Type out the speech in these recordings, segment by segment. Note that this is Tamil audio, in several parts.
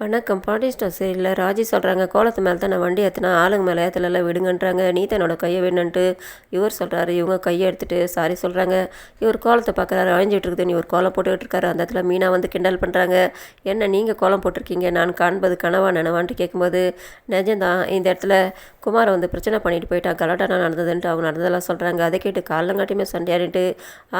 வணக்கம். பாண்டியன் ஸ்டோர் சரியில்ல. ராஜி சொல்கிறாங்க, கோலத்து மேலே தான் நான் வண்டி ஏற்றினா ஆளுங்க மேலே ஏற்றலாம் விடுங்கன்றாங்க. நீ தான் என்னோட கையை வேணுன்ட்டு இவர் சொல்கிறாரு. இவங்க கையை எடுத்துகிட்டு சாரி சொல்கிறாங்க. இவர் கோலத்தை பார்க்குறாரு, அழிஞ்சிட்டு இருக்குது. நீ ஒரு கோலம் போட்டுக்கிட்டு இருக்காரு. அந்த இடத்துல மீனா வந்து கிண்டல் பண்ணுறாங்க. என்ன நீங்கள் கோலம் போட்டிருக்கீங்க, நான் காண்பது கனவா நினவான்ட்டு கேட்கும்போது, நிஜம்தான், இந்த இடத்துல குமாரை வந்து பிரச்சனை பண்ணிட்டு போயிட்டான், கலாட்டானா நடந்ததுன்ட்டு அவங்க நடந்ததெல்லாம் சொல்கிறாங்க. அதை கேட்டு காலங்காட்டியுமே சண்டையாடிட்டு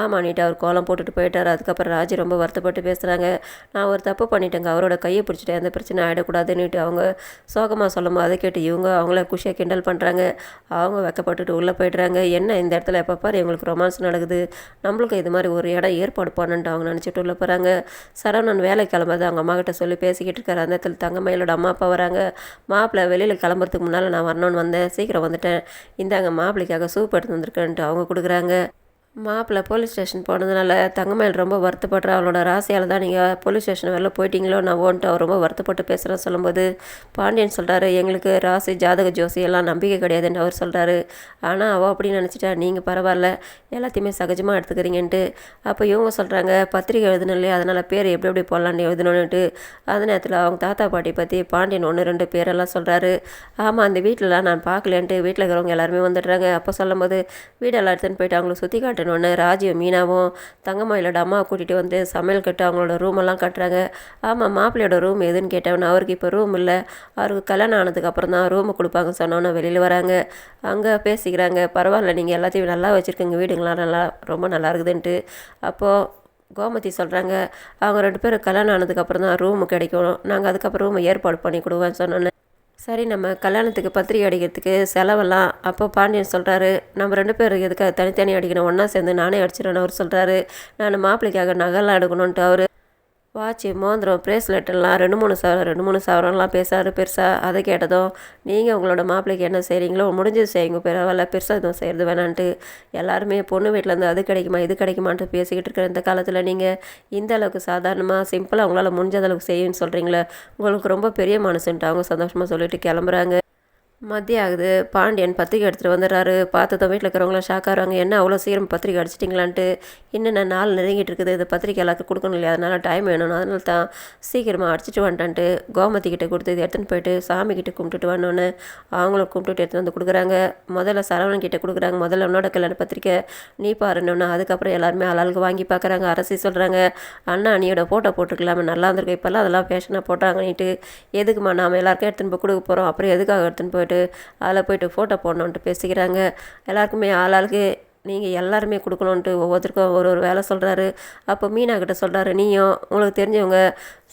ஆமானிட்டு அவர் கோலம் போட்டுட்டு போயிட்டார். அதுக்கப்புறம் ராஜி ரொம்ப வருத்தப்பட்டு பேசுகிறாங்க. நான் ஒரு தப்பு பண்ணிட்டேங்க, அவரோட கையை பிடிச்சிட்டேன், எந்த பிரச்சனை ஆகிடக்கூடாதுன்னுட்டு அவங்க சோகமாக சொல்லும்போது அதை கேட்டு இவங்க அவங்கள குஷியாக கிண்டல் பண்ணுறாங்க. அவங்க வெக்கப்பட்டுட்டு உள்ளே போய்ட்றாங்க. என்ன இந்த இடத்துல எப்போ பாரு இவங்களுக்கு ரொமான்ஸ் நடக்குது, நம்மளுக்கு இது மாதிரி ஒரு இடம் ஏற்பாடு பண்ணுன்ட்டு அவங்க நினச்சிட்டு உள்ளே போகிறாங்க. சரவணன் வேலை கிளம்புறது அவங்க அம்மா கிட்ட சொல்லி பேசிக்கிட்டு இருக்காரு. அந்த இடத்துல தங்கமயிலோட அம்மா அப்பா வராங்க. மாப்பிள்ளை வெளியில் கிளம்புறதுக்கு முன்னால் நான் வரணும்னு வந்தேன், சீக்கிரம் வந்துட்டேன், இந்தாங்க மாப்பிள்ளைக்காக சூப் எடுத்து வந்திருக்கேன்ட்டு அவங்க கொடுக்குறாங்க. மாப்பிள்ளை போலீஸ் ஸ்டேஷன் போனதுனால தங்கமயில் ரொம்ப வருத்தப்படுற, அவளோட ராசியால் தான் நீங்கள் போலீஸ் ஸ்டேஷன் வெளில போயிட்டீங்களோ நான் ஓன்ட்டு அவர் ரொம்ப வருத்தப்பட்டு பேசுகிறேன்னு சொல்லும்போது பாண்டியன் சொல்கிறாரு, எங்களுக்கு ராசி ஜாதக ஜோசி எல்லாம் நம்பிக்கை கிடையாதுன்னு அவர் சொல்கிறாரு. ஆனால் அவள் அப்படின்னு நினச்சிட்டா, நீங்கள் பரவாயில்ல எல்லாத்தையுமே சகஜமாக எடுத்துக்கிறீங்கன்ட்டு. அப்போ இவங்க சொல்கிறாங்க, பத்திரிக்கை எழுதணும் இல்லையா, அதனால் பேர் எப்படி எப்படி போடலான்னு எழுதணுன்னுட்டு. அந்த நேரத்தில் அவங்க தாத்தா பாட்டி பற்றி பாண்டியன் 1-2 பேரெல்லாம் சொல்கிறாரு. ஆமாம், அந்த வீட்டிலலாம் நான் பார்க்கலேன்ட்டு வீட்டில் இருக்கிறவங்க எல்லாருமே வந்துடுறாங்க. அப்போ சொல்லும்போது வீடெல்லாம் எடுத்துன்னு போயிட்டு அவங்களை சுற்றி காட்டு ஒன்று ராஜியும் மீனாவும் தங்கமயிலோட அம்மாவை கூட்டிகிட்டு வந்து சமையல் கட்டு அவங்களோட ரூமெல்லாம் கட்டுறாங்க. ஆமாம், மாப்பிள்ளையோட ரூம் எதுன்னு கேட்டவன் அவருக்கு இப்போ ரூம் இல்லை, அவருக்கு கல்யாணம் ஆனதுக்கப்புறம் தான் ரூமை கொடுப்பாங்க சொன்னோன்னே வெளியில் வராங்க. அங்கே பேசிக்கிறாங்க, பரவாயில்ல நீங்கள் எல்லாத்தையும் நல்லா வச்சுருக்கீங்க, வீடுங்களாம் நல்லா ரொம்ப நல்லா இருக்குதுன்ட்டு. அப்போது கோமதி சொல்கிறாங்க, அவங்க 2 பேரும் கல்யாணம் ஆனதுக்கப்புறம் தான் ரூமு கிடைக்கும், நாங்கள் அதுக்கப்புறம் ரூமை ஏற்பாடு பண்ணி கொடுவேன்னு சொன்னோன்னே சரி நம்ம கல்யாணத்துக்கு பத்திரிக்கை அடிக்கிறதுக்கு செலவெல்லாம். அப்போ பாண்டியன் சொல்கிறாரு, நம்ம 2 பேருக்கு எதுக்காக தனித்தனி அடிக்கணும், ஒன்றா சேர்ந்து நானே அடிச்சிடணும் அவர் சொல்கிறாரு. நான் மாப்பிள்ளைக்காக நகைலாம் எடுக்கணுன்ட்டு அவர் வாட்சு மோந்திரம் பிரேஸ்லெட்டெல்லாம் 2-3 சவரம் 2-3 சவரம்லாம் பேசாரு பெருசாக. அதை கேட்டதும், நீங்கள் உங்களோட மாப்பிள்ளைக்கு என்ன செய்கிறீங்களோ முடிஞ்சது செய்யுங்க, பரவாயில்ல பெருசாக எதுவும் செய்கிறது வேணான்ட்டு. எல்லாருமே பொண்ணு வீட்டிலேருந்து அது கிடைக்குமா இது கிடைக்குமான்ட்டு பேசிக்கிட்டு இருக்கிற இந்த காலத்தில் நீங்கள் இந்த அளவுக்கு சாதாரணமாக சிம்பிளாக உங்களால் முடிஞ்ச அளவுக்கு செய்யுன்னு சொல்கிறீங்களே, உங்களுக்கு ரொம்ப பெரிய மனசுன்ட்டு அவங்க சந்தோஷமாக சொல்லிட்டு கிளம்புறாங்க. மதியம் ஆகுது. பாண்டியன் பத்திரிக்கை எடுத்துகிட்டு வந்துடுறாரு. பார்த்ததும் வீட்டில் இருக்கிறவங்களாம் ஷாக் ஆகிறாங்க, என்ன அவ்வளோ சீக்கிரம் பத்திரிக்கை அடிச்சிட்டிங்களான்ட்டு. இன்னும் நான் நாள் நெருங்கிட்டு இருக்குது, இந்த பத்திரிக்கை எல்லாத்துக்கும் கொடுக்கணும் இல்லையா, அதனால் டைம் வேணும், அதனால தான் சீக்கிரமாக அடிச்சிட்டு வந்துட்டான்ட்டு கோமதி கிட்டே கொடுத்து இதை எடுத்துன்னு போயிட்டு சாமிக்கிட்ட கும்பிட்டுட்டு வரணுன்னு அவங்களும் கும்பிட்டுட்டு எடுத்துகிட்டு வந்து கொடுக்குறாங்க. முதல்ல சரவணன் கிட்டே கொடுக்குறாங்க, முதல்ல உன்னோட கல்யாண பத்திரிக்கை நீ பாருன்னு. அதுக்கப்புறம் எல்லாருமே ஆளாளுக்கு வாங்கி பார்க்குறாங்க. அரசி சொல்கிறாங்க, அண்ணா நீயோட ஃபோட்டோ போட்டுருக்கலாமே நல்லா இருந்திருக்கும், இப்போல்லாம் அதெல்லாம் ஃபேஷனாக போட்டாங்கன்னுட்டு. எதுக்குமா நாம் எல்லாருக்கும் எடுத்துன்னு போய் கொடுக்க போகிறோம், அப்புறம் எதுக்காக எடுத்துன்னு போயிட்டு அதில் போய்ட்டு ஃபோட்டோ போடணுன்ட்டு பேசிக்கிறாங்க. எல்லாருக்குமே ஆளாளுக்கு நீங்கள் எல்லாருமே கொடுக்கணுன்ட்டு ஒவ்வொருத்தருக்கும் ஒரு ஒரு வேலை சொல்கிறாரு. அப்போ மீனா கிட்ட சொல்கிறாரு, நீயும் உங்களுக்கு தெரிஞ்சவங்க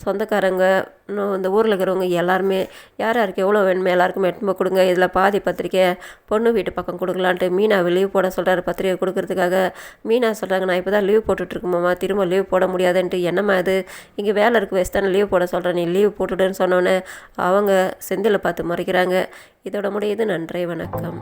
சொந்தக்காரங்க இன்னும் இந்த ஊரில் இருக்கிறவங்க எல்லாருமே யார் யாருக்கு எவ்வளோ வேணுமே எல்லாருக்குமே எடுத்துன்னு கொடுங்க, இதில் பாதி பத்திரிக்கை பொண்ணு வீட்டு பக்கம் கொடுக்கலான்ட்டு மீனாவை லீவ் போட சொல்கிறாரு பத்திரிக்கை கொடுக்கறதுக்காக. மீனா சொல்கிறாங்க, நான் இப்போ தான் லீவ் போட்டுட்ருக்கோம்மா, திரும்ப லீவ் போட முடியாதுன்ட்டு. என்னம்மா இது இங்கே வேலை இருக்குது வயசு தானே லீவ் போட சொல்கிறேன், நீ லீவ் போட்டுடுன்னு சொன்னோன்னே அவங்க செந்திலை பார்த்து மறைக்கிறாங்க. இதோட முடியுது. நன்றி, வணக்கம்.